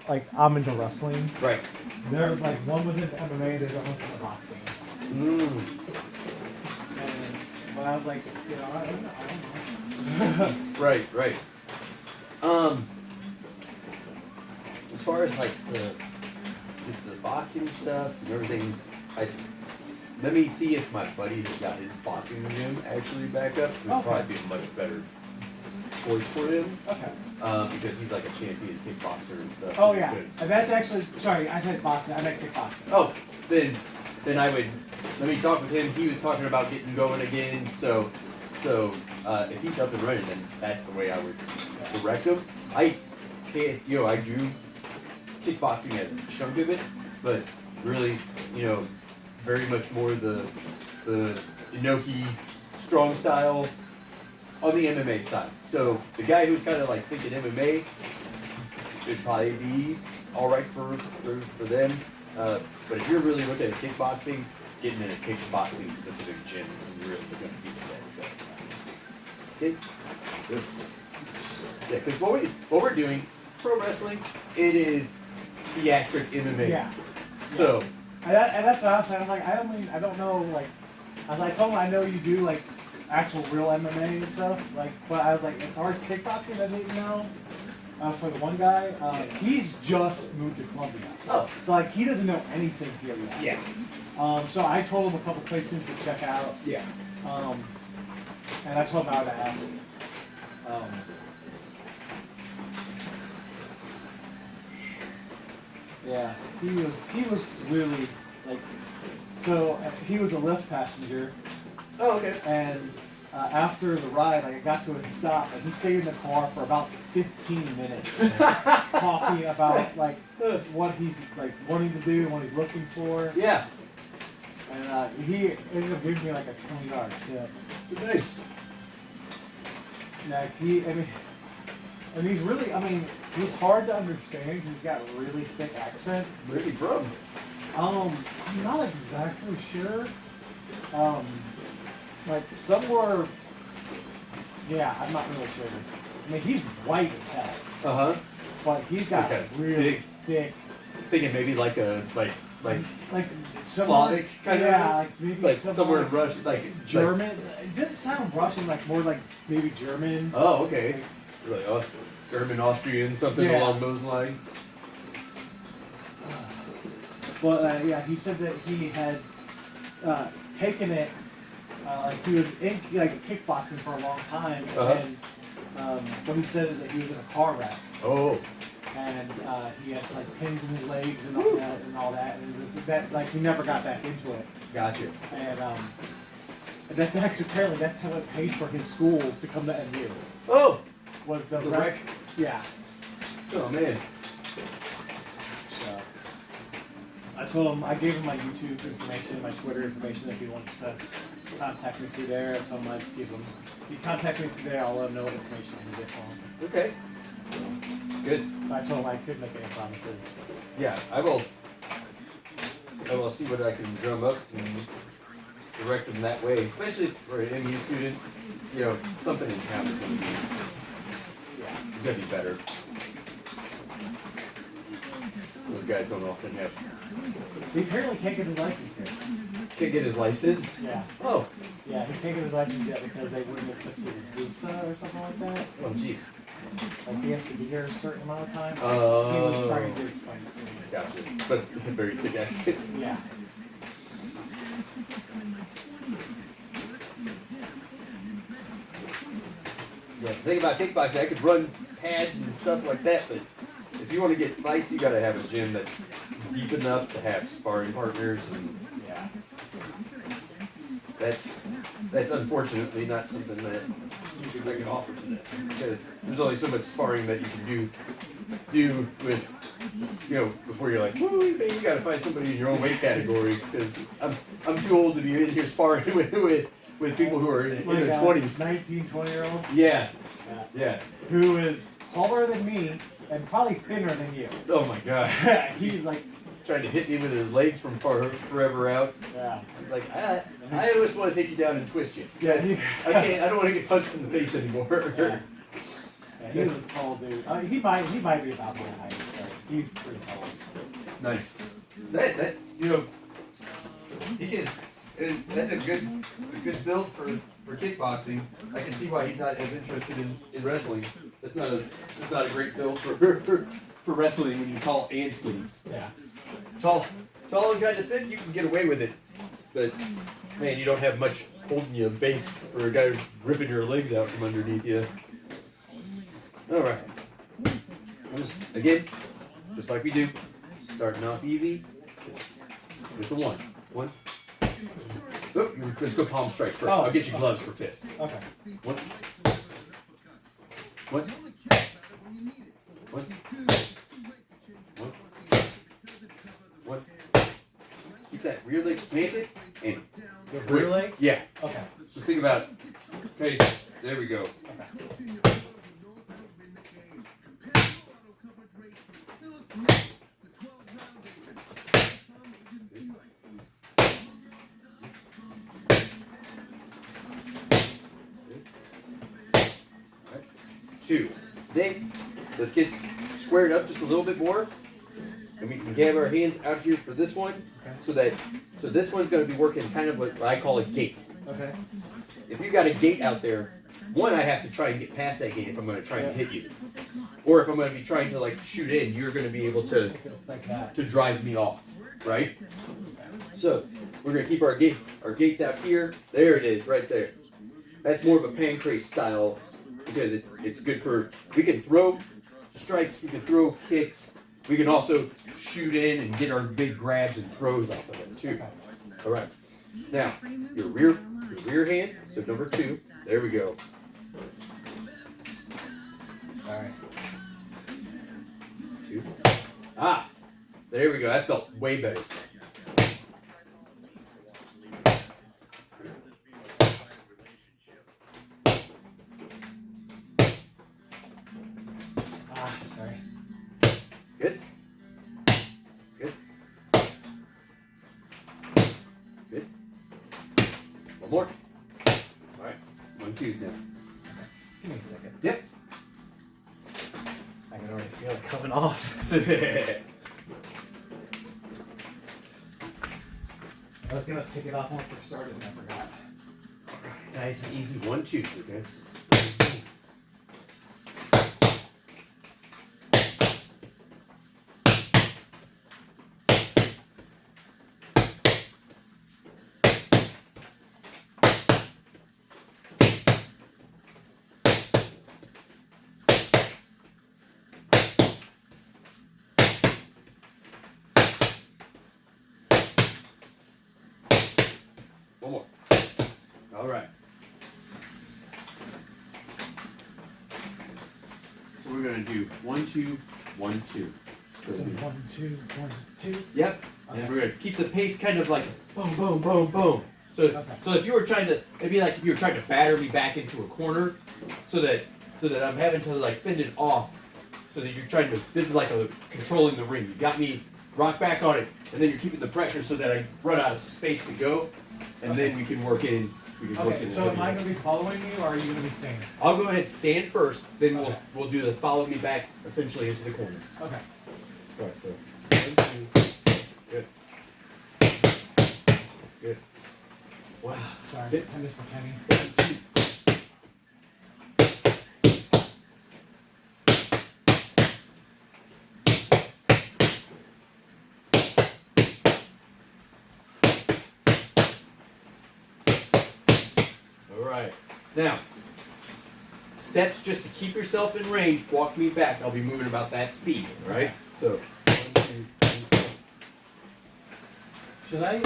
like I'm into wrestling. Right. They're like one was into MMA, the other one was into boxing. And but I was like, you know, I don't know. Right. As far as like the boxing stuff and everything, let me see if my buddy has got his boxing gym actually back up. It would probably be a much better choice for him. Okay. Because he's like a champion kickboxer and stuff. Oh yeah, and that's actually sorry. I said boxing. I meant kickboxing. Oh, then I would let me talk with him. He was talking about getting going again. So if he's up and running, then that's the way I would direct him. I can't, I do kickboxing as a chunk of it, but really, very much more the Inoki strong style on the MMA side. So the guy who's kind of like thinking MMA should probably be all right for them. But if you're really looking at kickboxing, getting in a kickboxing specific gym is really going to be the best bet. Okay. Because what we're doing, pro wrestling, it is theatric MMA. Yeah. So. And that's what I was saying. I'm like, I don't know, like, I told him I know you do like actual real MMA and stuff, like, but I was like, as far as kickboxing, I didn't know. For the one guy, he's just moved to Columbia. Oh. So like, he doesn't know anything here yet. Yeah. So I told him a couple places to check out. Yeah. And I told him I would ask. Yeah, he was really like, so he was a Lyft passenger. Oh, okay. And after the ride, like I got to a stop, and he stayed in the car for about 15 minutes, talking about like what he's like wanting to do, what he's looking for. Yeah. And he ended up giving me like a $20 tip. Nice. Like and he's really, he's hard to understand. He's got a really thick accent. Where's he from? I'm not exactly sure. Like somewhere, yeah, I'm not really sure. He's white as hell. Uh-huh. But he's got really thick. Thinking maybe like somewhere, Slavic kind of. Yeah, like maybe like somewhere in Russian, like German. It doesn't sound Russian, like more like maybe German. Oh, okay. Like German, Austrian, something along those lines. But yeah, he said that he had taken it. Like he was in like kickboxing for a long time, and what he said is that he was in a car wreck. Oh. And he had like pins in his legs and all that, and it was that like he never got back into it. Gotcha. And that's actually apparently that's how it paid for his school to come to NU. Oh. Was the wreck? Yeah. Oh man. So I told him, I gave him my YouTube information, my Twitter information if he wants to contact me through there. I told him I'd give him. If he contacts me through there, I'll let him know what information I can get for him. Okay. Good. I told him I couldn't make any promises. Yeah, I will see what I can drum up and direct them that way, especially for an MU student. Something in town is going to be. It's going to be better. Those guys don't often have. He apparently can't get his license here. Can't get his license? Yeah. Oh. Yeah, he can't get his license yet because they wouldn't accept his visa or something like that. Oh, jeez. Like he has to be here a certain amount of time. Oh. He was trying to explain it to me. Gotcha. But a very thick accent. Yeah. Yeah, the thing about kickboxing, I could run pads and stuff like that, but if you want to get fights, you got to have a gym that's deep enough to have sparring partners, and yeah, that's unfortunately not something that I can offer to them, because there's only so much sparring that you can do with, before you're like, woo, man, you got to find somebody in your own weight category, because I'm too old to be in here sparring with people who are in their 20s. 19, 20-year-old? Yeah. Who is taller than me and probably thinner than you. Oh my god. He's like trying to hit me with his legs from forever out. Yeah. He's like, I always want to take you down and twist you. Yeah. I don't want to get punched in the face anymore. Yeah, he was a tall dude. He might be about my height. He's pretty tall. Nice. That's you know, he can. And that's a good build for kickboxing. I can see why he's not as interested in wrestling. That's not a great build for wrestling when you're tall and skinny. Yeah. Tall and kind of thin, you can get away with it. But man, you don't have much holding you base for a guy ripping your legs out from underneath you. All right. Again, just like we do, starting off easy with the one. Oh, let's go palm strike first. Oh. I'll get you gloves for fists. Okay. One. One. Keep that rear leg planted and The rear leg? Yeah. Okay. So think about it. Okay, there we go. Okay. Two. Today, let's get squared up just a little bit more, and we can have our hands out here for this one. Okay. So this one's going to be working kind of what I call a gate. Okay. If you got a gate out there, one, I have to try and get past that gate if I'm going to try and hit you, or if I'm going to be trying to like shoot in, you're going to be able to drive me off, right? So we're going to keep our gates out here. There it is, right there. That's more of a pancrase style. Because it's good for, we can throw strikes, we can throw kicks, we can also shoot in and get our big grabs and throws off of it too. All right, now your rear hand, so number 2, there we go. Sorry. 2, there we go, that felt way better. Sorry. Good. Good. Good. One more. All right. 1, 2's now. Give me a second. Yep. I can already feel it coming off. I was gonna take it off once we started and I forgot. Nice and easy. 1, 2, okay. One more. All right. So we're gonna do 1, 2, 1, 2. So 1, 2, 1, 2. Yep. Okay. And we're gonna keep the pace kind of like boom, boom, boom, boom. So, so if you were trying to, it'd be like if you were trying to batter me back into a corner, so that I'm having to like fend it off, so that you're trying to. This is like a controlling the ring. You got me rock back on it, and then you're keeping the pressure so that I run out of space to go, and then we can work in. Okay, so am I going to be following you, or are you going to be staying? I'll go ahead and stand first, then we'll do the follow me back essentially into the corner. Okay. All right, so 1, 2, good, good. 1, Sorry, good. I'm just pretending. 1, 2. Alright, now, steps just to keep yourself in range, walk me back. I'll be moving about that speed, right? So, 1, 2, 3, 4. Should I,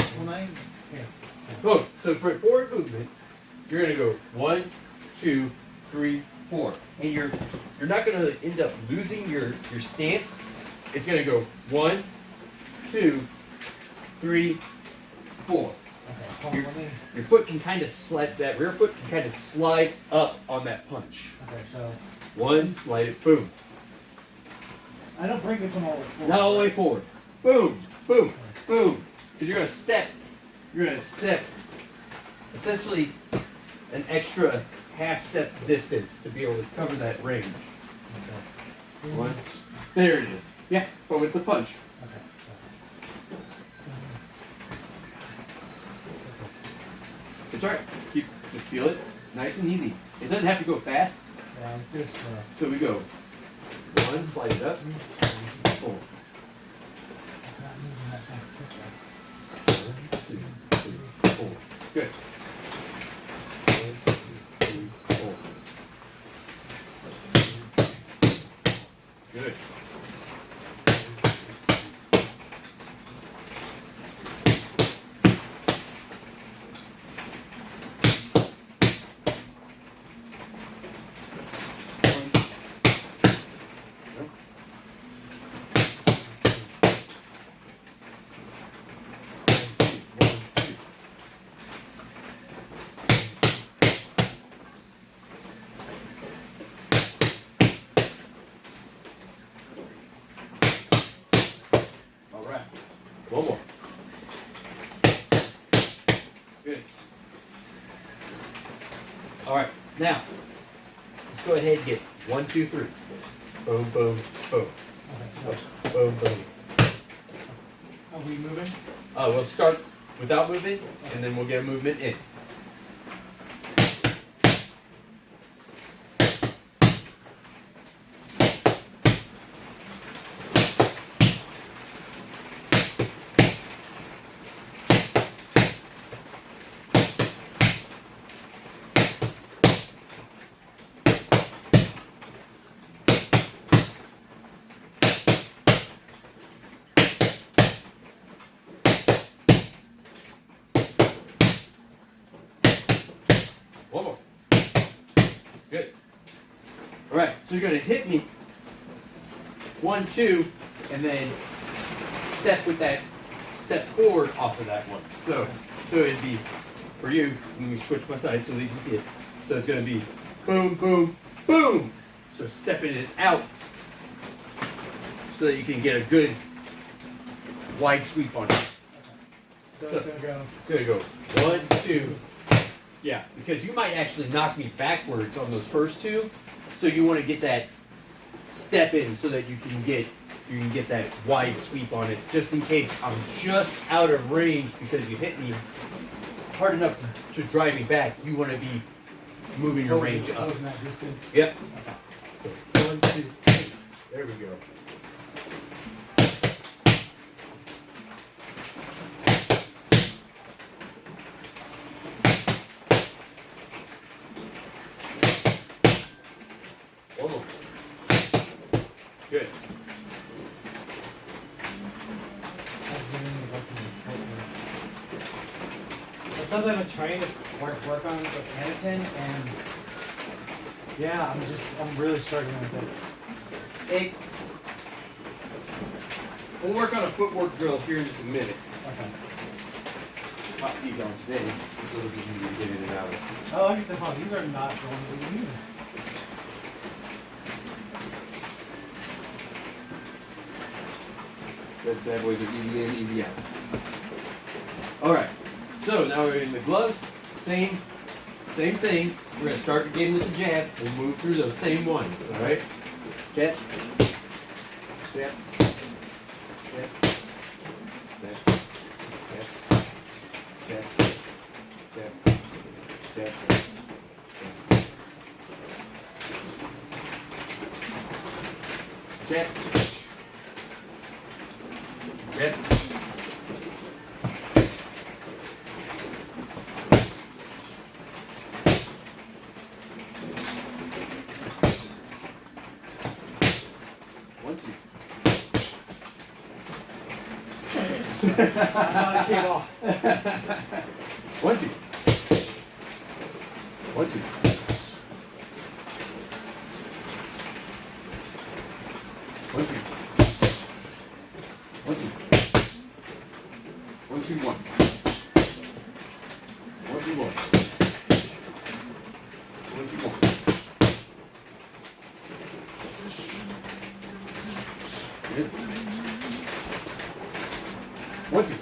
here. Oh, so for forward movement, you're going to go 1, 2, 3, 4. And you're not going to end up losing your stance. It's going to go 1, 2, 3, 4. Okay, Your foot can kind of slide, that rear foot can kind of slide up on that punch. Okay, so 1, slide it, boom. I don't bring this one all the way forward. Not all the way forward. Boom, boom, boom. Because you're going to step essentially an extra half step distance to be able to cover that range. Okay. 1, There it is. Yeah, but with the punch. Okay. It's alright. Just feel it. Nice and easy. It doesn't have to go fast. Yeah, just, So we go 1, slide it up, 4. 4. Good. 1, 2, 3, 4. Good. One more. Good. All right. Now, let's go ahead and get 1, 2, 3. Boom, boom, boom. okay. Boom, boom. Are we moving? We'll start without movement, and then we'll get a movement in. One more. Good. All right, so you're going to hit me 1, 2, and then step with that, step forward off of that one. So it'd be, for you, let me switch my side so that you can see it. So it's going to be boom, boom, boom. So stepping it out so that you can get a good wide sweep on it. So it's going to go. It's going to go 1, 2. Yeah, because you might actually knock me backwards on those first two, so you want to get that step in so that you can get that wide sweep on it, just in case I'm just out of range because you hit me hard enough to drive me back. You want to be moving your range up. Closing that distance. Yep. Okay. So 1, 2, 3. There we go. One more. Good. It's something I'm trying to work on with Anakin, and yeah, I'm really struggling with it. Hey, we'll work on a footwork drill here in just a minute. Okay. Pop these on today. It's a little bit easier to get in and out of. Oh, like I said, Paul, these are not going to be easy. Those bad boys are easy in, easy outs. Alright, so now we're in the gloves. Same thing. We're going to start again with the jab. We'll move through those same ones, alright? Jab. Jab. Jab. Jab. Jab. Jab. Jab. Jab. Jab. Jab. 1, 2. I came off. 1, 2. 1, 2. 1, 2. 1, 2. 1, 2, 1. 1, 2, 1. 1, 2, 1. Good. 1, 2.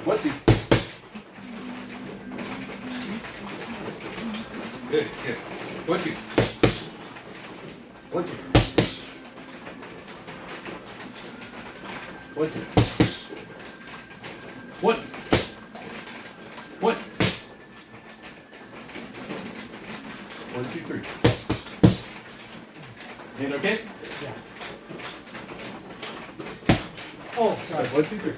1, 2. Good, good. 1, 2. 1, 2. 1, 2. 1. 1. 1, 2, 3. Hand okay? Yeah. Oh, sorry. 1, 2, 3.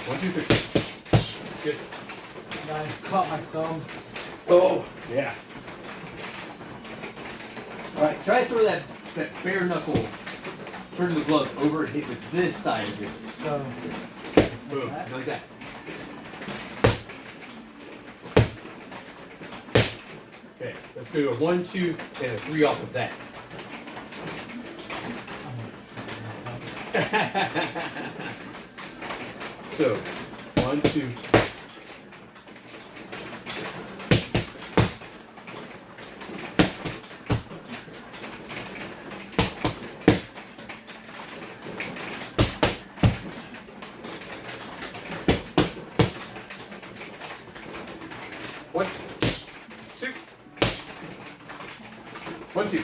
1, 2, 3. Good. I caught my thumb. Oh, yeah. Alright, try to throw that bare knuckle, turn the glove over and hit with this side of it. So, Boom, that. like that. Okay, let's do a 1, 2, and a 3 off of that. So, 1, 2. One, 2. 1, 2.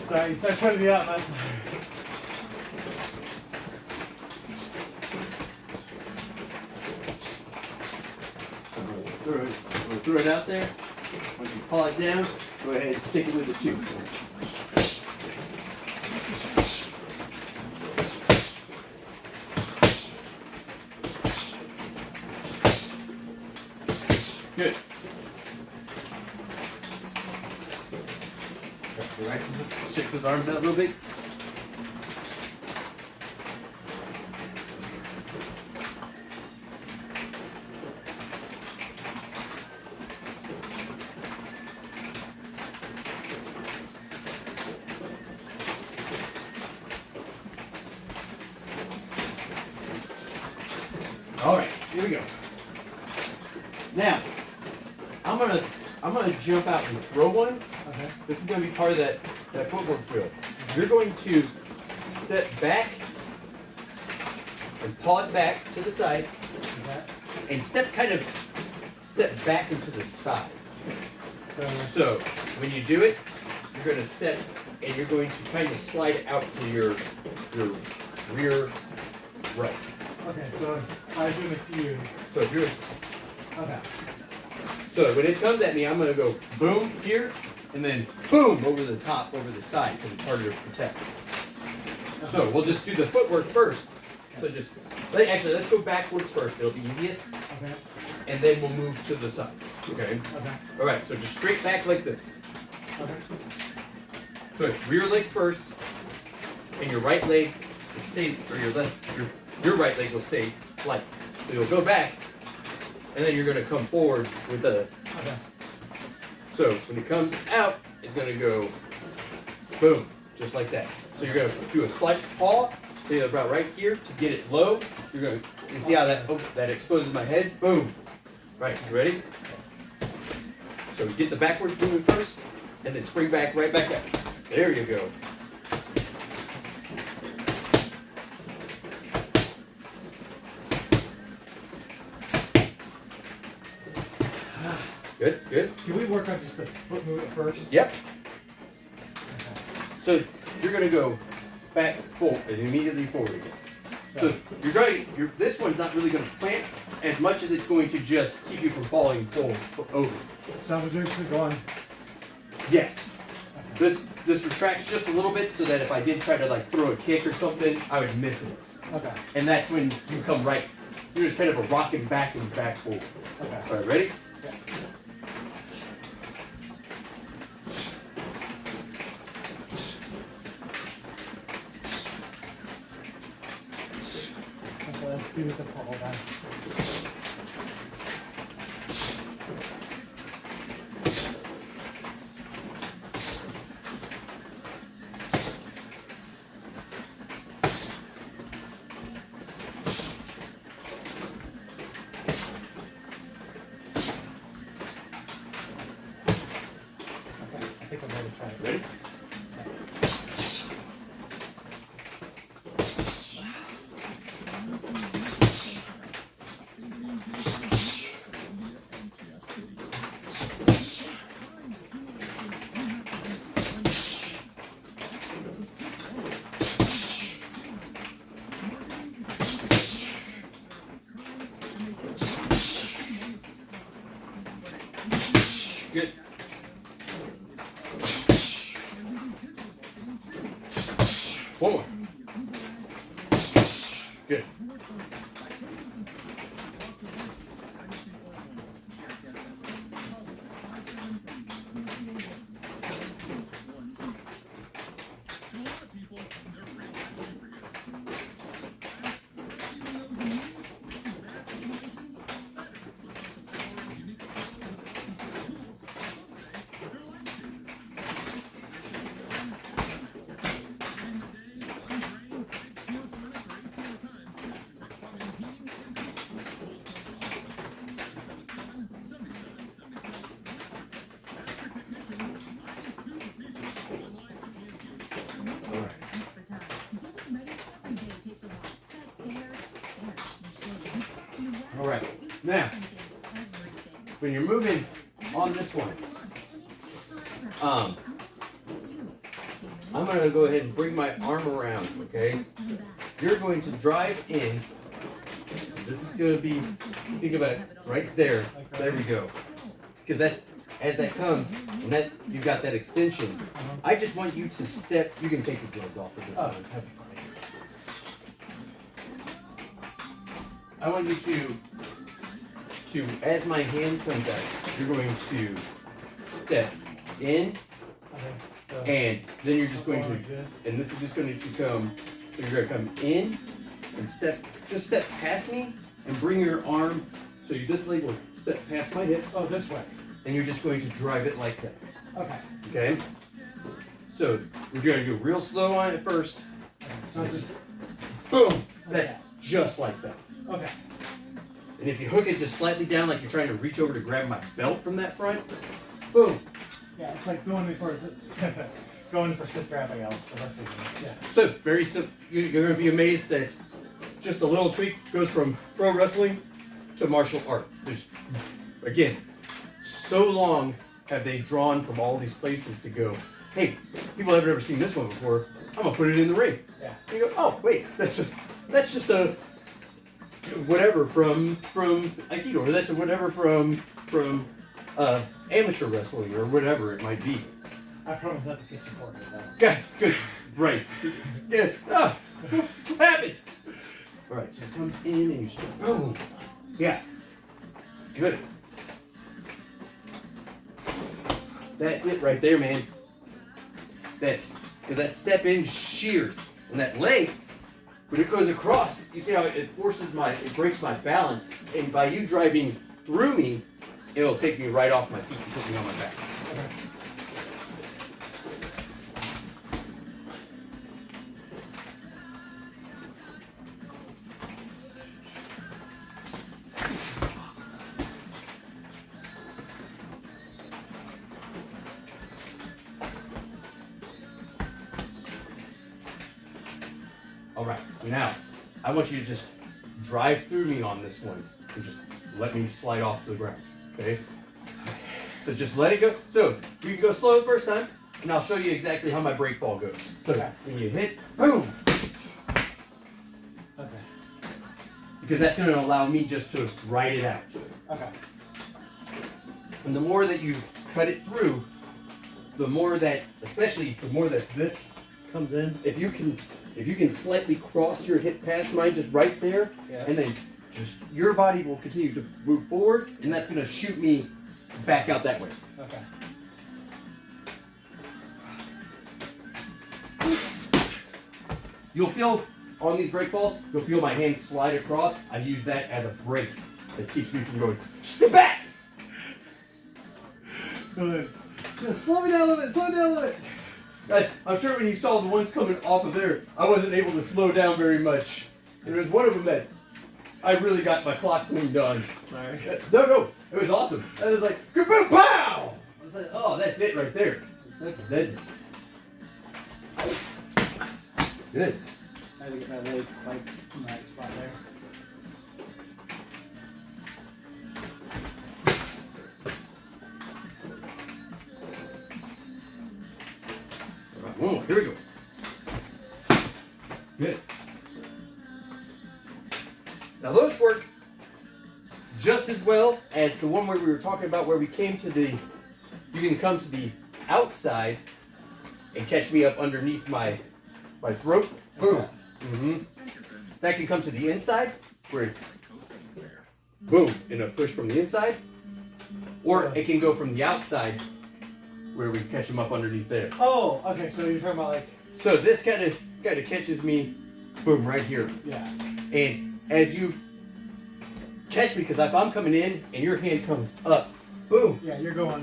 Sorry, start putting me up, man. Throw it out there. Once you pull it down, go ahead and stick it with the 2. Good. Relax him. Shake his arms out a little bit. All right, here we go. Now, I'm gonna jump out and throw one. Okay. This is gonna be part of that footwork drill. You're going to step back and paw it back to the side, Okay. and step back into the side. So when you do it, you're gonna step and you're going to kind of slide out to your rear right. Okay, so I do it to you. So if you're Okay. So when it comes at me, I'm going to go boom here, and then boom over the top, over the side, because it's harder to protect. So we'll just do the footwork first. So actually, let's go backwards first. It'll be easiest. Okay. And then we'll move to the sides. Okay? Okay. All right, so just straight back like this. Okay. So it's rear leg first, and your right leg stays, or your right leg will stay light. So you'll go back, and then you're going to come forward with the. Okay. So when it comes out, it's going to go boom, just like that. So you're going to do a slight paw, say about right here to get it low. You're going to, you can see how that exposes my head. Boom. Right, so ready? So get the backwards movement first, and then spring back right back up. There you go. Good, good. Can we work on just the foot movement first? Yep. So you're going to go back, forward, and immediately forward again. So this one's not really going to plant as much as it's going to just keep you from falling forward over. So I'm just going. Yes. This retracts just a little bit so that if I did try to like throw a kick or something, I would miss it. Okay. And that's when you come right. You're just kind of a rocking back and back forward. Okay. All right, ready? Yeah. Okay, let's do the pull then. I think I'm ready to try it. Ready? One more. Good. All right. Now, when you're moving on this one, I'm going to go ahead and bring my arm around, okay? You're going to drive in. This is going to be, think about it, right there. There we go. Because that, as that comes, and that you've got that extension, I just want you to step. You can take the gloves off of this one. I want you to, as my hand comes out, you're going to step in, and then you're just going to, and this is just going to come, so you're going to come in and just step past me and bring your arm, so this leg will step past my hips. Oh, this way. And you're just going to drive it like that. Okay. Okay? So we're going to go real slow on it first. So just, boom! That's just like that. okay. And if you hook it just slightly down like you're trying to reach over to grab my belt from that front, boom. Yeah, it's like going for Sister Abigail. Yeah. So very simple. You're going to be amazed that just a little tweak goes from pro wrestling to martial art. There's, again, so long have they drawn from all these places to go, hey, people haven't ever seen this one before. I'm going to put it in the ring. Yeah. And you go, oh, wait, that's just a whatever from Aikido, or that's a whatever from amateur wrestling, or whatever it might be. I promise not to kiss your forehead. Okay, good, right. Yeah, have it. All right, so it comes in and you start, boom. Yeah, good. That's it right there, man. That's, because that step in shears, and that leg, when it goes across, you see how it breaks my balance, and by you driving through me, it'll take me right off my feet and put me on my back. Okay. All right, now, I want you to just drive through me on this one and just let me slide off to the ground, okay? So just let it go. So you can go slow the first time, and I'll show you exactly how my brake ball goes. So when you hit, boom. Okay. Because that's going to allow me just to ride it out. Okay. And the more that you cut it through, the more that, especially the more that this comes in, if you can slightly cross your hip past mine just right there, and then just your body will continue to move forward, and that's going to shoot me back out that way. Okay. You'll feel on these brake balls, you'll feel my hand slide across. I use that as a brake that keeps me from going, step back! Good. Just slow me down a little bit, slow me down a little bit. I'm sure when you saw the ones coming off of there, I wasn't able to slow down very much. There was one of them that I really got my clock cleaned on. Sorry. No, it was awesome. I was like, kaboom, pow! I was like, oh, that's it right there. That's dead. Good. I had to get my leg quite in the right spot there. Oh, here we go. Good. Now those work just as well as the one where we were talking about where we came to the, you can come to the outside and catch me up underneath my my throat. Boom. Okay. Mm-hmm. That can come to the inside, where it's boom, and a push from the inside. Or it can go from the outside, where we catch them up underneath there. Oh, okay. So you're talking about like. So this kind of catches me, boom, right here. Yeah. And as you catch me, because if I'm coming in and your hand comes up, boom. Yeah, you're going.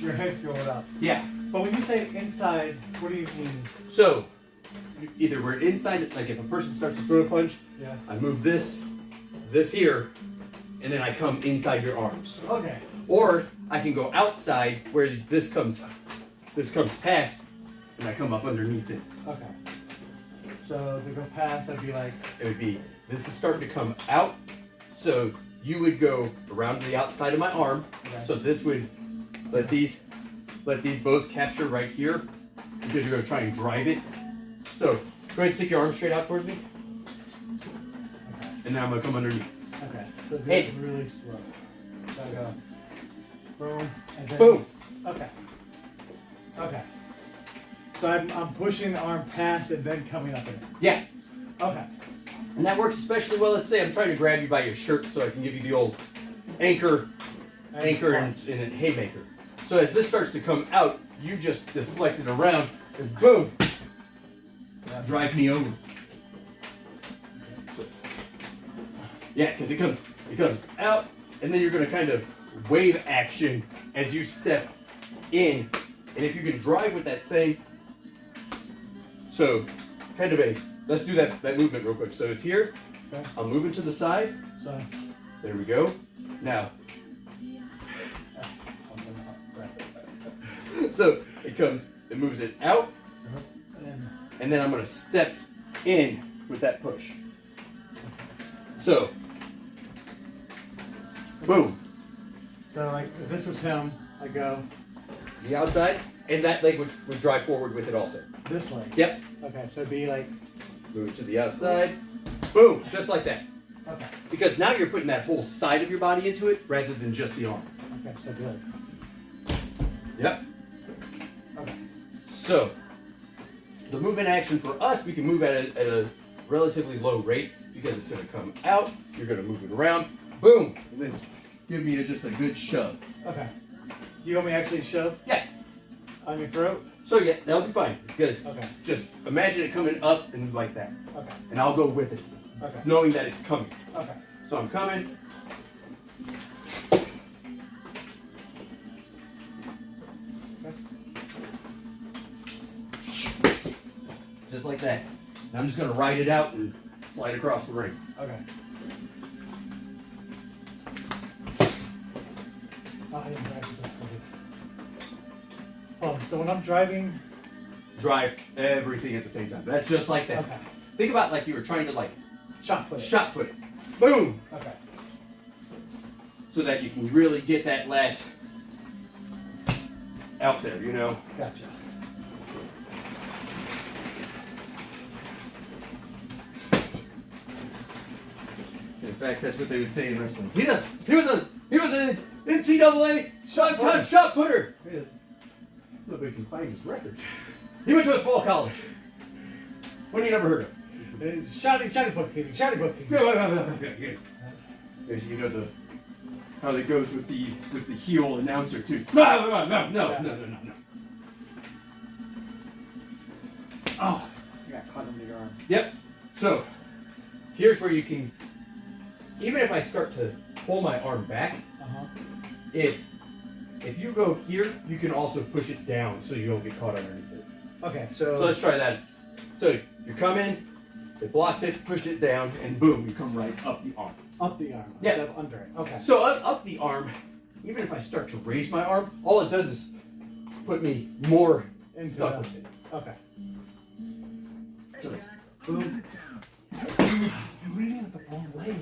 Your head's going up. Yeah. But when you say inside, what do you mean? So either we're inside, like if a person starts to throw a punch, Yeah. I move this here, and then I come inside your arms. Okay. Or I can go outside where this comes past, and I come up underneath it. Okay. So to go past, I'd be like. It would be, this is starting to come out, so you would go around to the outside of my arm. Okay. So this would let these both capture right here, because you're going to try and drive it. So go ahead and stick your arm straight out towards me, Okay. and now I'm going to come underneath. Okay. So it's Hey. really slow. So I go. Boom. And then. Boom. Okay. Okay. So I'm pushing the arm past and then coming up in it. Yeah. Okay. And that works especially well. Let's say I'm trying to grab you by your shirt so I can give you the old anchor and a haymaker. So as this starts to come out, you just deflect it around and boom, drive me over. So, yeah, because it comes out, and then you're going to kind of wave action as you step in. And if you can drive with that same, so kind of let's do that movement real quick. So it's here, Okay. I'm moving to the side, So. there we go. Now, so it moves it out, and then I'm going to step in with that push. So, boom. So like if this was him, I go The outside, and that leg would drive forward with it also. this way. Yep. Okay, so it'd be like. Move it to the outside. Boom, just like that. Okay. Because now you're putting that whole side of your body into it rather than just the arm. Okay, so good. Yep. Okay. So, the movement action for us, we can move at a relatively low rate because it's going to come out. You're going to move it around. Boom. And then give me just a good shove. Okay. You want me to actually shove Yeah. on your throat? So yeah, that'll be fine. Because Okay. just imagine it coming up and like that. Okay. And I'll go with it, Okay. knowing that it's coming. Okay. So I'm coming. Just like that. And I'm just going to ride it out and slide across the ring. Okay. Oh, I didn't drive this thing. So when I'm driving. Drive everything at the same time. That's just like that. Okay. Think about like you were trying to like Shot put it. shot put it. Boom! Okay. So that you can really get that last out there, you know? Gotcha. In fact, that's what they would say in wrestling. He was an NCAA shot putter. Nobody can find his record. He went to a small college. When you never heard of? It's shotty booking. You know how that goes with the heel announcer too. No. Oh, I got caught under your arm. Yep. So here's where you can, even if I start to pull my arm back, if you go here, you can also push it down so you don't get caught underneath it. Okay, So let's try that. So you come in, it blocks it, push it down, and boom, you come right up the arm. up the arm. Yeah. Instead of under it. Okay. So up the arm, even if I start to raise my arm, all it does is put me more stuck with it. Okay. So it's boom. You're leaning with the wrong leg.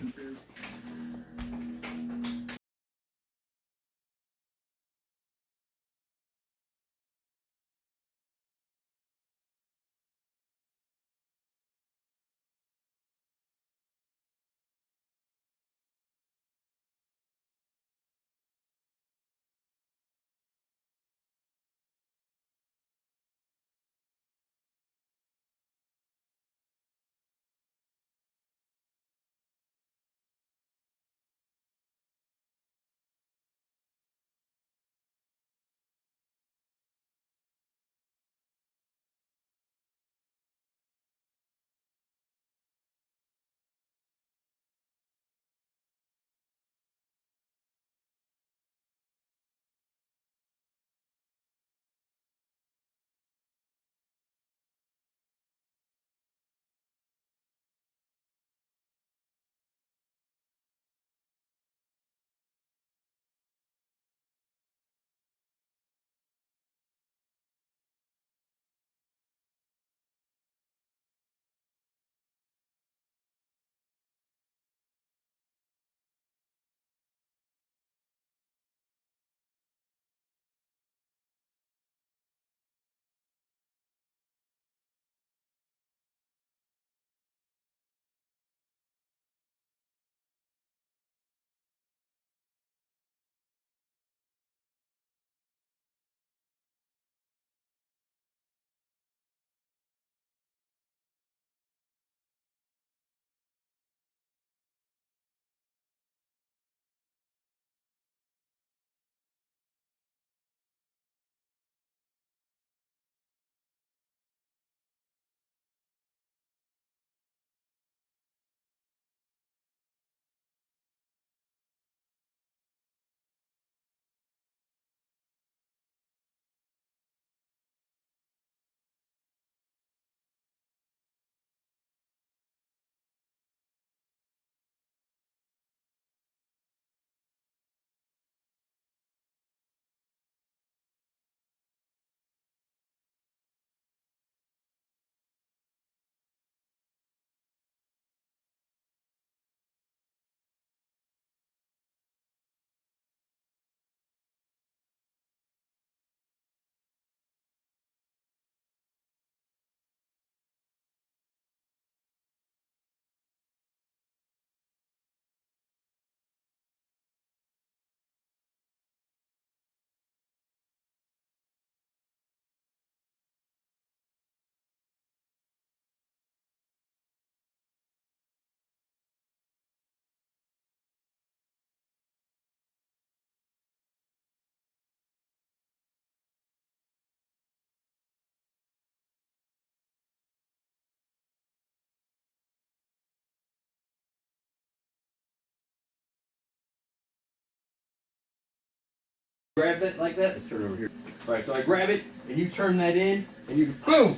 grab that like that. Let's turn it over here. All right, so I grab it, and you turn that in, and you boom,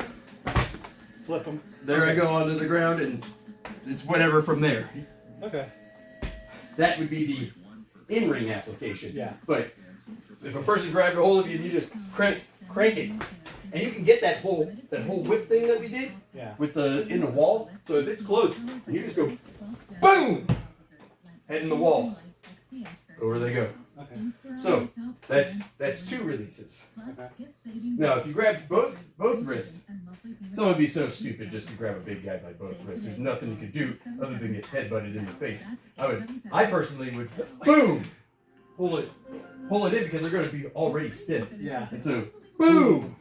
Flip them. there I go onto the ground, and it's whatever from there. Okay. That would be the in-ring application. Yeah. But if a person grabbed a hold of you and you just crank it, and you can get that whole whip thing that we did with the in the wall. So if it's close, and you just go boom, head in the wall. Over they go. Okay. So that's 2 releases. Okay. Now if you grab both wrists, someone would be so stupid just to grab a big guy by both wrists. There's nothing you could do other than get headbutted in the face. I personally would boom, pull it in because they're going to be already stiff. Yeah. And so boom,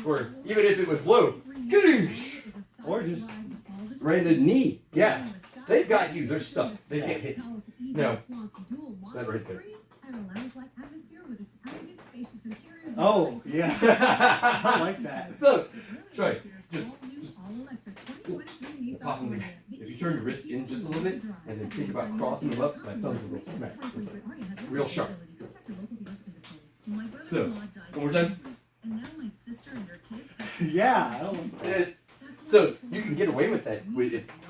or even if it was low, kadoosh, Or just right in the knee. Yeah, they've got you. They're stuck. They can't hit you. Now, that right there. oh yeah, I like that. So try it. Just pop them in. If you turn your wrist in just a little bit and then think about crossing them up, my thumb's a little smack. Real sharp. So, one more time. Yeah, I don't. So you can get away with that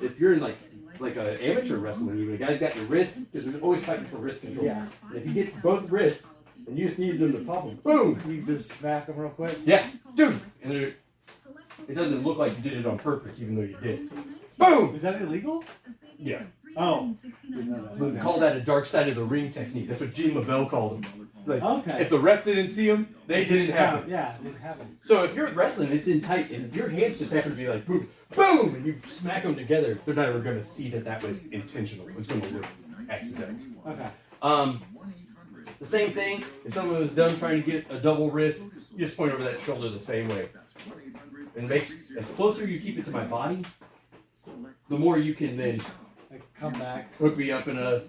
if you're in like an amateur wrestling. Even a guy's got your wrist because there's always fighting for wrist control. Yeah. And if he gets both wrists and you just need them to pop them, boom. You just smack them real quick. Yeah, dude. And it doesn't look like you did it on purpose, even though you did. Boom. Is that illegal? Yeah. Oh. We call that a dark side of the ring technique. That's what Gene LaBelle calls them. Like, Okay. if the ref didn't see him, they didn't have him. Yeah, didn't have them. So if you're wrestling, it's in tight, and your hands just happen to be like boom, boom, and you smack them together, they're never going to see that was intentional. It's going to look accidental. Okay. The same thing, if someone was done trying to get a double wrist, you just point over that shoulder the same way. And as closer you keep it to my body, the more you can then Like come back. hook me up in a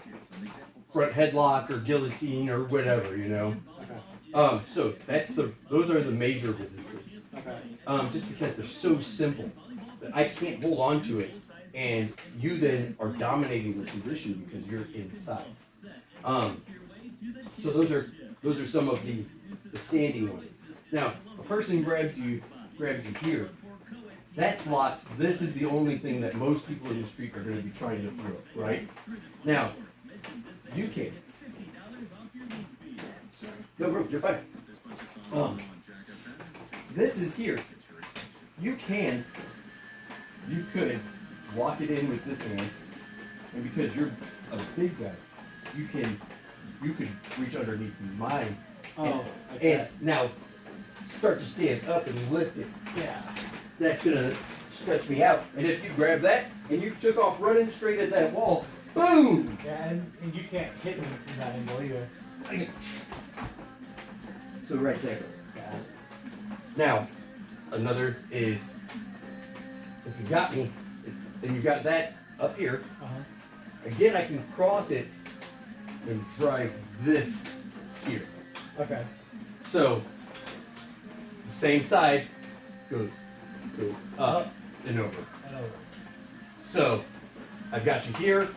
front headlock or guillotine or whatever, you know. Okay. So those are the major releases. Okay. Just because they're so simple that I can't hold on to it, and you then are dominating the position because you're inside. So those are some of the standing ones. Now, a person grabs you here. That's locked. This is the only thing that most people in the street are going to be trying to throw, right? Now, you can. No, bro, you're fine. This is here. You could lock it in with this hand, and because you're a big guy, you could reach underneath mine. And now start to stand up and lift it. Yeah. That's gonna stretch me out. And if you grab that and you took off running straight at that wall, boom! Yeah, and you can't hit me from that angle either. So right there. Yeah. Now, another is if you got me and you got that up here, again I can cross it and drive this here. Okay. So the same side goes up and over. So I've got you here.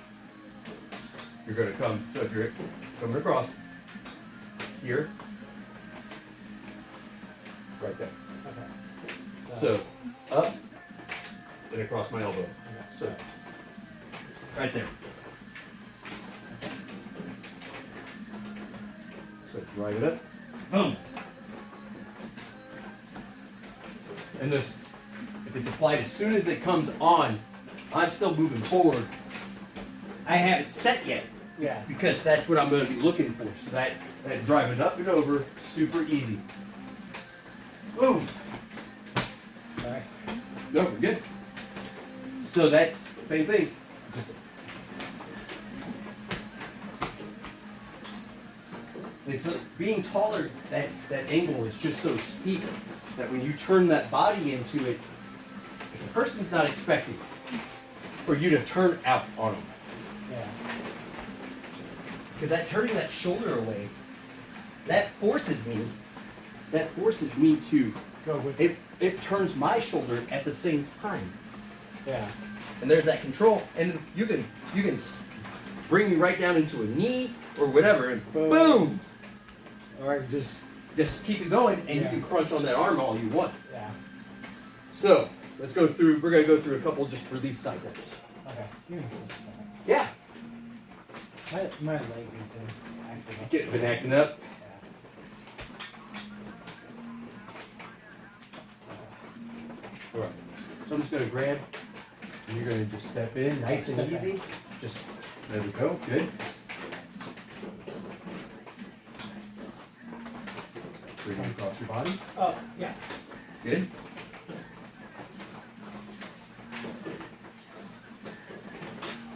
You're going to come. So if you're coming across here, right there. Okay. So up and across my elbow. So right there. So drive it up. Boom. And this, if it's applied as soon as it comes on, I'm still moving forward. I haven't set yet. Yeah. Because that's what I'm going to be looking for. So that drive it up and over, super easy. Boom. All right. No, we're good. So that's the same thing. Just it's being taller. That angle is just so steep that when you turn that body into it, if the person's not expecting for you to turn out on them, Yeah. because that turning that shoulder away, that forces me to Go with it. It turns my shoulder at the same time. Yeah. And there's that control, and you can bring me right down into a knee or whatever, and boom. Or just keep it going, and you Yeah. can crunch on that arm all you want. yeah. So let's go through. We're gonna go through a couple just release cycles. Okay. Give me just a second. Yeah. My leg has been acting up. Been acting up. All right. So I'm just gonna grab, and you're gonna just step in, nice and easy. Just there we go. Good. Bring it across your body. Oh, yeah. Good.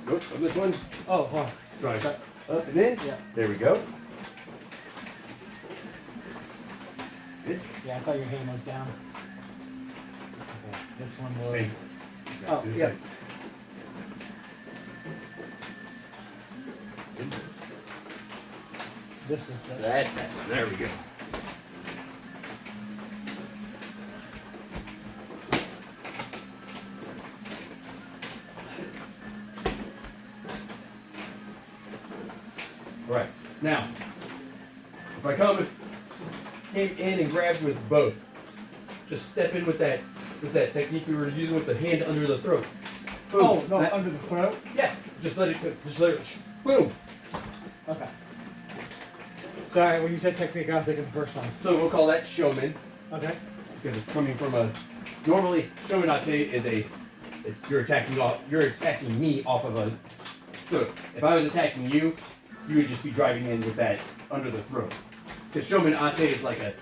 Nope, on this one. Oh, hold on. Drive Sorry. up and in. Yeah. There we go. Good. Yeah, I thought your hand was down. Okay, this one was. Same. Oh, Exactly the yeah. same. Good. This is the. That's that one. There we go. All right. Now, if I came in and grabbed with both, just step in with that technique we were using with the hand under the throat. Boom. Oh, no, That- under the throat? yeah. Just let it. Boom. Okay. Sorry, when you said technique, I was thinking the first one. So we'll call that showman Okay. because it's coming from a. Normally, shomenate is you're attacking me off of a. So if I was attacking you, you would just be driving in with that under the throat. Because shomenate is like a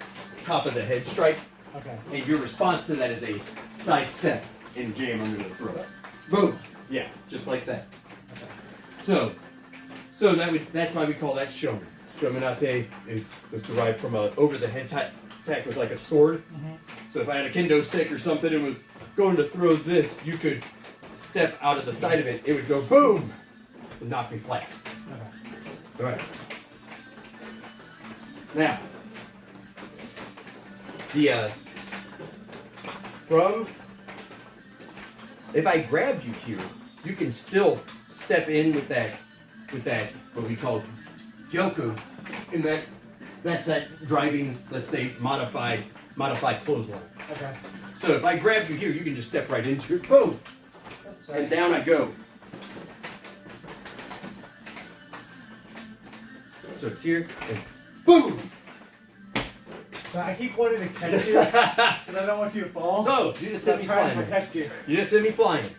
top of the head strike, Okay. and your response to that is a side step and jam under the throat. Boom. Yeah, just like that. Okay. So that's why we call that shomen. Shomenate was derived from a over the head attack with like a sword. Mm-hmm. So if I had a kendo stick or something and was going to throw this, you could step out of the side of it. It would go boom and knock me flat. Okay. All right. Now, if I grabbed you here, you can still step in with that what we call gyoku, and that's that driving, let's say modified clothesline. Okay. So if I grabbed you here, you can just step right into it, boom, Sorry. and down I go. So it's here, and boom. So I keep wanting to catch you because I don't want you to fall. No, you just So send I'm me trying to flying. protect you. You just send me flying,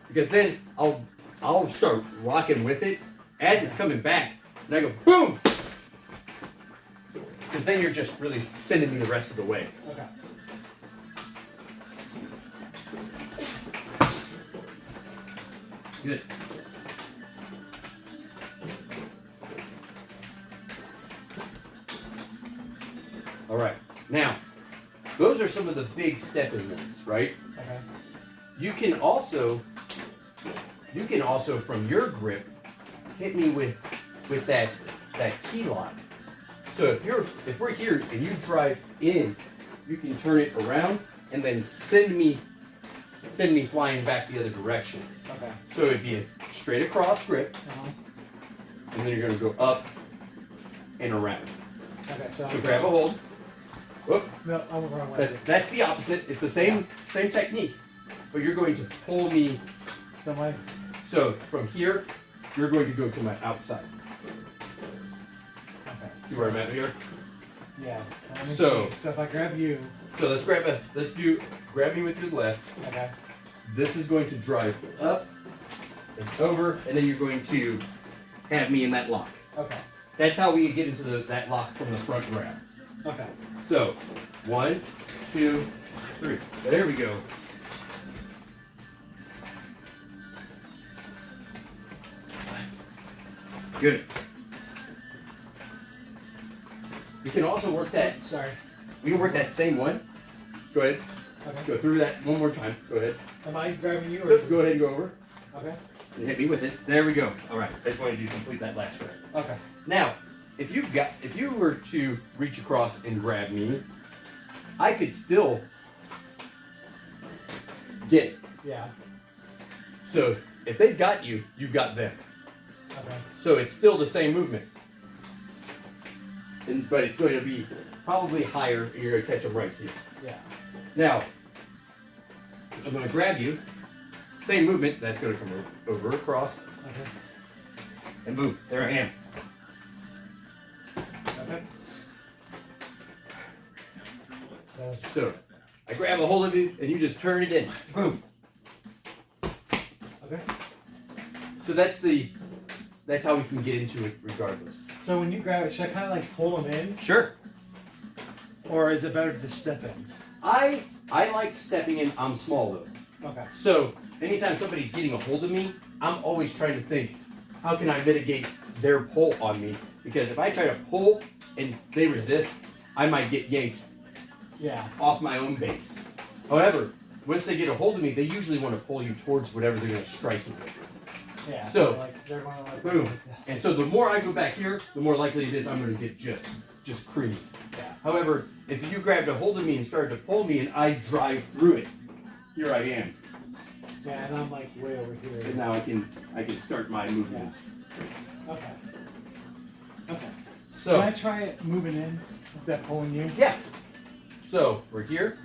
because then I'll start rocking with it as it's coming back, and I go boom. Because then you're just really sending me the rest of the way. Okay. Good. All right. Now, those are some of the big stepping ones, right? Okay. You can also from your grip hit me with that key lock. So if we're here and you drive in, you can turn it around and then send me flying back the other direction. Okay. So it'd be a straight across grip, Uh-huh. and then you're gonna go up and around. Okay. So grab a hold. Whoop. No, I'm the wrong way. That's the opposite. It's the same technique, but you're going to pull me. So my. So from here, you're going to go to my outside. Okay. See where I'm at here? Yeah. Let me So- see. So if I grab you. So grab me with your left. Okay. This is going to drive up and over, and then you're going to have me in that lock. Okay. That's how we get into that lock from the front grab. Okay. So, 1, 2, 3. There we go. Good. We can also work that. Sorry. We can work that same one. Go ahead. Okay. Go through that one more time. Go ahead. Am I grabbing you or? Go ahead and go over. Okay. And hit me with it. There we go. All right. I just wanted you to complete that last round. Okay. Now, if you were to reach across and grab me, I could still get it. Yeah. So if they've got you, you've got them. Okay. So it's still the same movement. but it's going to be probably higher, and you're going to catch them right here. Yeah. Now, I'm going to grab you. Same movement. That's going to come over across. Okay. And boom. There I am. Okay. So, I grab a hold of you, and you just turn it in. Boom. Okay. So that's how we can get into it regardless. So when you grab it, should I kind of like pull them in? Sure. Or is it better to step in? I like stepping in. I'm small though. Okay. So anytime somebody's getting a hold of me, I'm always trying to think, how can I mitigate their pull on me? Because if I try to pull and they resist, I might get yanked off my own base. However, once they get a hold of me, they usually want to pull you towards whatever they're going to strike you with. Yeah. So like they're going to like boom. And so the more I go back here, the more likely it is I'm going to get just creamed. Yeah. However, if you grabbed a hold of me and started to pull me and I drive through it, here I am. Yeah, and I'm like way over here. And now I can start my movements. Yeah. Okay. Okay. So can I try it moving in instead of pulling you? yeah. So we're here.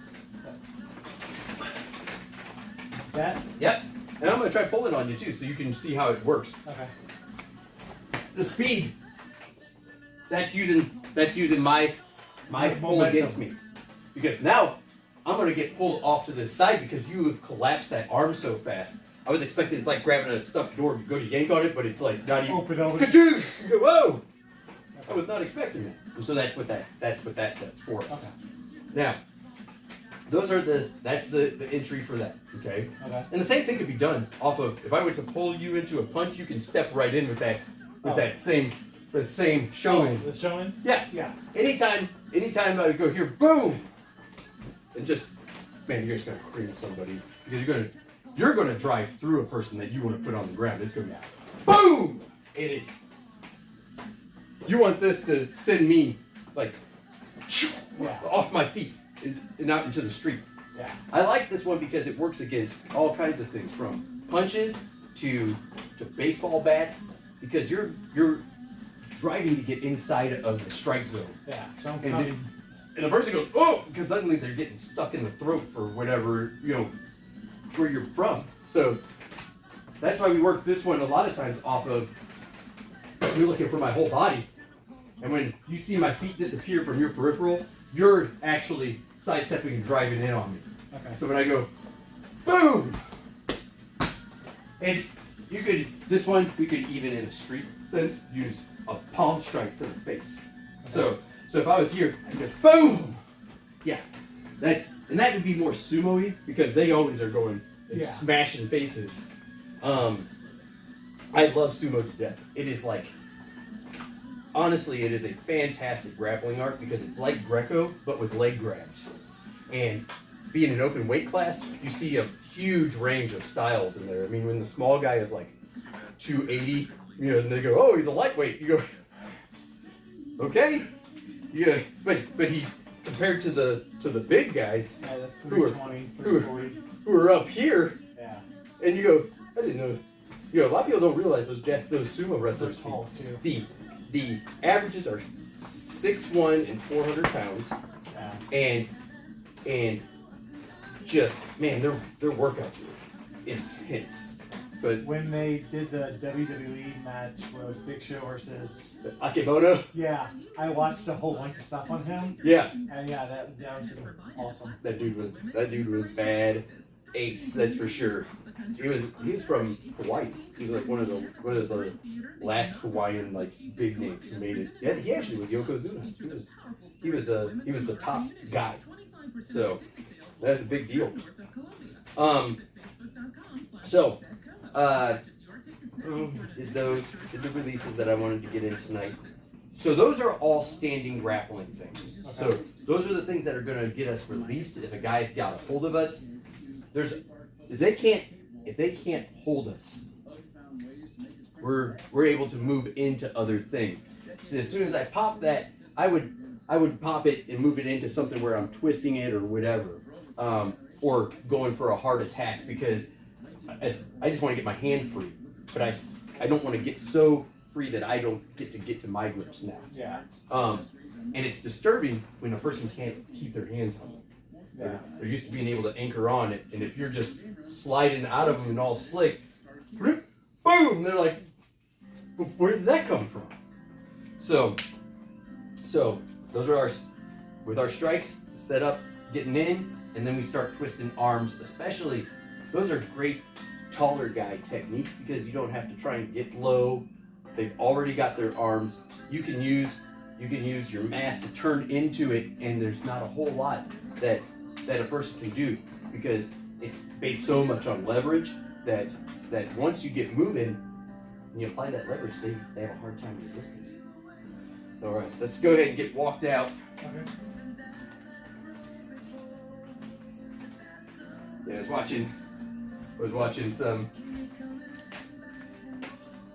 That? Yep. And I'm gonna try pulling on you too, so you can see how it works. Okay. The speed. That's using my pull against me, because now I'm gonna get pulled off to this side because you have collapsed that arm so fast. I was expecting it's like grabbing a stuffed door, you go to yank on it, but it's like not even. Open over. Ka-choo! You go, whoa! I was not expecting that. And so that's what that does for us. Okay. Now, that's the entry for that. Okay. Okay. And the same thing could be done off of, if I were to pull you into a punch, you can step right in with that same showing. The showing? Yeah. Yeah. Anytime I go here, boom, and just, man, you're just gonna cream somebody because you're gonna drive through a person that you want to put on the ground. It's gonna be boom, and you want this to send me like off my feet and out into the street. Yeah. I like this one because it works against all kinds of things, from punches to baseball bats, because you're driving to get inside of the strike zone. Yeah. So I'm And coming. and the person goes, oh, because suddenly they're getting stuck in the throat for whatever, where you're from. So that's why we work this one a lot of times off of, you're looking for my whole body. And when you see my feet disappear from your peripheral, you're actually sidestepping and driving in on me. Okay. So when I go, boom! And this one, we could even in a street sense, use a palm strike to the face. Okay. So if I was here, I'd go, boom! Yeah. And that would be more sumo-y, because they always are going and smashing faces. I love sumo to death. It is like, honestly, it is a fantastic grappling art because it's like Greco, but with leg grabs. And being an open weight class, you see a huge range of styles in there. I mean, when the small guy is like 280, and they go, oh, he's a lightweight. You go, okay. Yeah, but he, compared to the big guys The who 320, 340. who are up here, Yeah. and you go, I didn't know. A lot of people don't realize those sumo wrestlers. They're tall too. The averages are 6'1" and 400 pounds, Yeah. and just, man, their workouts were intense. But When they did the WWE match where it was Big Show versus Akebono, I watched a whole bunch of stuff on him, yeah, and that was awesome. that dude was bad ace, that's for sure. He was from Hawaii. He was like one of the last Hawaiian like big names who made it. Yeah, he actually was Yokozuna. He was the top guy. So that's a big deal. Did the releases that I wanted to get in tonight. So those are all standing grappling things. Okay. So those are the things that are going to get us released. If a guy's got a hold of us, if they can't hold us, we're able to move into other things. So as soon as I pop that, I would pop it and move it into something where I'm twisting it or whatever, or going for a hard attack, because I just want to get my hand free, but I don't want to get so free that I don't get to my grips now. Yeah. And it's disturbing when a person can't keep their hands on it. Yeah. They're used to being able to anchor on it, and if you're just sliding out of them and all slick, boom, they're like, where did that come from? So those are with our strikes, set up, getting in, and then we start twisting arms, especially, those are great taller guy techniques because you don't have to try and get low. They've already got their arms. You can use your mass to turn into it, and there's not a whole lot that a person can do because it's based so much on leverage that once you get moving and you apply that leverage, they have a hard time resisting it. All right, let's go ahead and get walked out. Okay. Yeah, I was watching some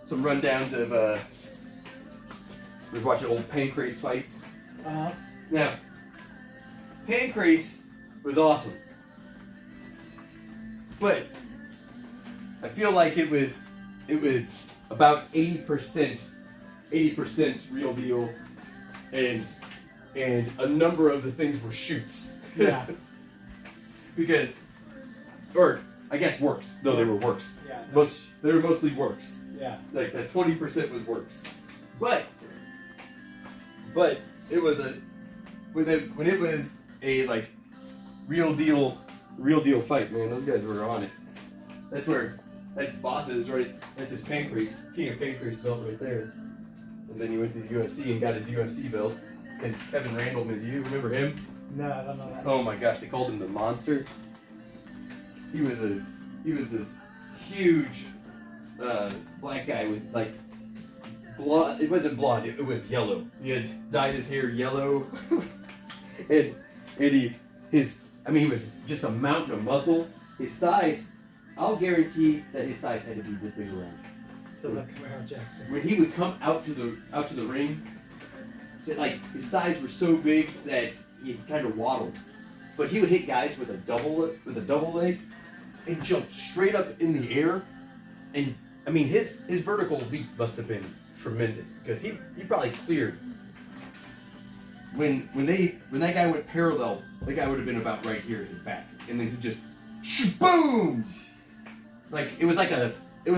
rundowns of I was watching old Pancrase fights. Now, Pancrase was awesome, but I feel like it was about 80% real deal, and a number of the things were shoots. Yeah. Because, or I guess works. No, they were works. Yeah. They were mostly works. Yeah. Like that 20% was works, but it was when it was a like real deal fight, man. Those guys were on it. That's Boss's right. That's his Pancrase, King of Pancrase belt right there. And then he went to the UFC and got his UFC belt against Kevin Randleman. Do you remember him? No, I don't know that. Oh my gosh, they called him the Monster. He was this huge black guy with like blonde. It wasn't blonde. It was yellow. He had dyed his hair yellow, and he was just a mountain of muscle. His thighs, I'll guarantee that his thighs had to be this big around. So like Camaro Jackson. When he would come out to the ring, that like his thighs were so big that he kind of waddled. But he would hit guys with a double leg and jump straight up in the air. And I mean his vertical leap must have been tremendous because he probably cleared. When that guy went parallel, the guy would have been about right here at his back, and then he just boom! Like it was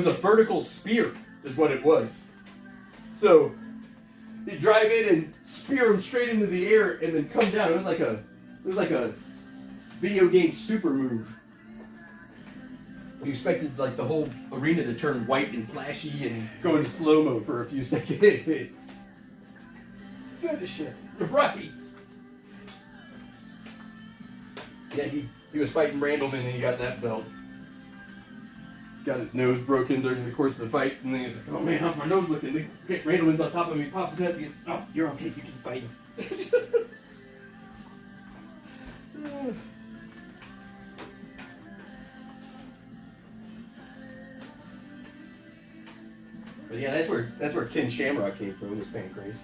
a vertical spear is what it was. So he'd drive in and spear him straight into the air and then come down. It was like a video game super move. You expected like the whole arena to turn white and flashy and go into slow-mo for a few seconds. Good as shit. Right. Yeah, he was fighting Randleman and he got that belt. Got his nose broken during the course of the fight, and then he's like, "Oh man, how's my nose looking?" Randleman's on top of me, pops his head, and he's, "Oh, you're okay, you keep fighting." But yeah, that's where Ken Shamrock came from, was Pancrase.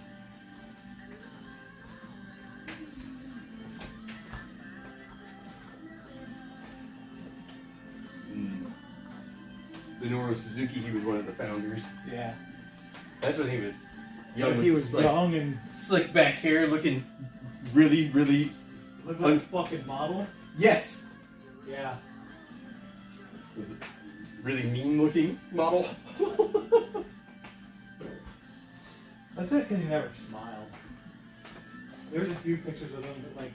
Minoru Suzuki, he was one of the founders. Yeah. That's when he was young. He was like, young and slick back hair, looking really looked like a fucking model. Yes. Yeah. Was a really mean looking model. That's it, because he never smiled. There's a few pictures of him like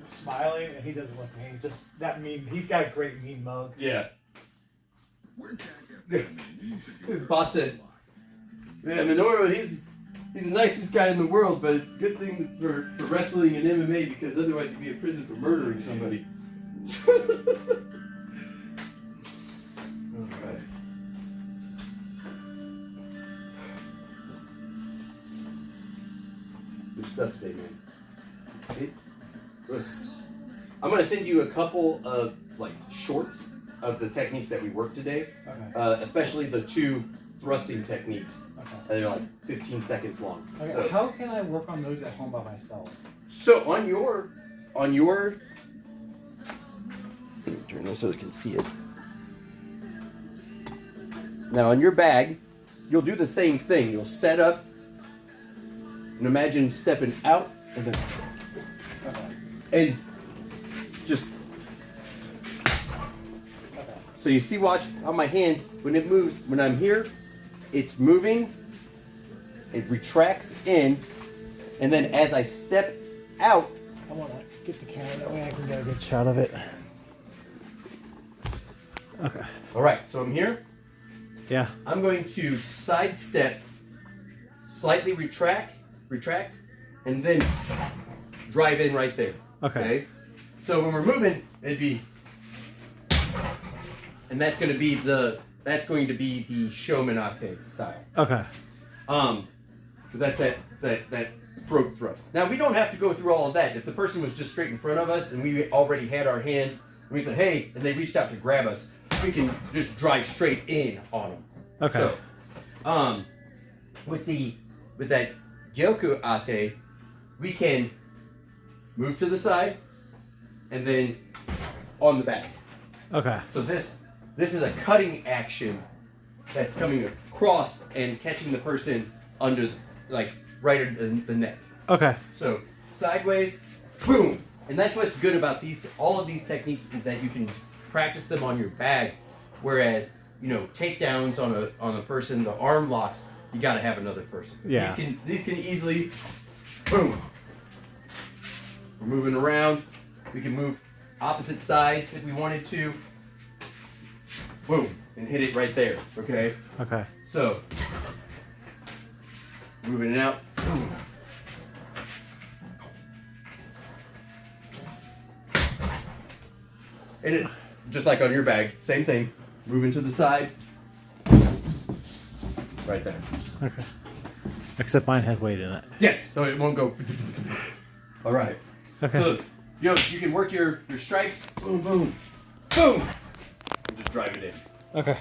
smiling, and he doesn't look mean. Just that mean. He's got a great mean mug. Yeah. His boss said, "Yeah, Minoru, he's the nicest guy in the world, but good thing for wrestling and MMA because otherwise he'd be in prison for murdering somebody." Alright. Good stuff today, man. See? I'm gonna send you a couple of like shorts of the techniques that we worked today, Okay. Especially the two thrusting techniques. Okay. They're like 15 seconds long. Okay. So, How can I work on those at home by myself? so on your, let me turn this so you can see it. Now on your bag, you'll do the same thing. You'll set up and imagine stepping out and then, Okay. and just so you see, watch on my hand when it moves. When I'm here, it's moving. It retracts in, and then as I step out, I want to get the camera that way I can get a good shot of it. Okay. all right. So I'm here. Yeah. I'm going to sidestep, slightly retract, and then drive in right there. Okay. So when we're moving, it'd be, and that's going to be the showman octave style. Okay. Because that's that throat thrust. Now we don't have to go through all of that. If the person was just straight in front of us and we already had our hands, and we said, hey, and they reached out to grab us, we can just drive straight in on them. Okay. So, with that Gyoku ate, we can move to the side and then on the back. Okay. So this is a cutting action that's coming across and catching the person under, like, right in the neck. Okay. So sideways, boom. And that's what's good about all of these techniques is that you can practice them on your bag, whereas, you know, takedowns on a person, the arm locks, you got to have another person. Yeah. These can easily, boom. We're moving around. We can move opposite sides if we wanted to. Boom, and hit it right there. Okay. Okay. So moving it out. Boom. And it, just like on your bag, same thing. Moving to the side. Right there. Okay. Except mine had weight in it. Yes, so it won't go. All right. Okay. So, you can work your strikes. Boom, boom, boom. And just drive it in. Okay.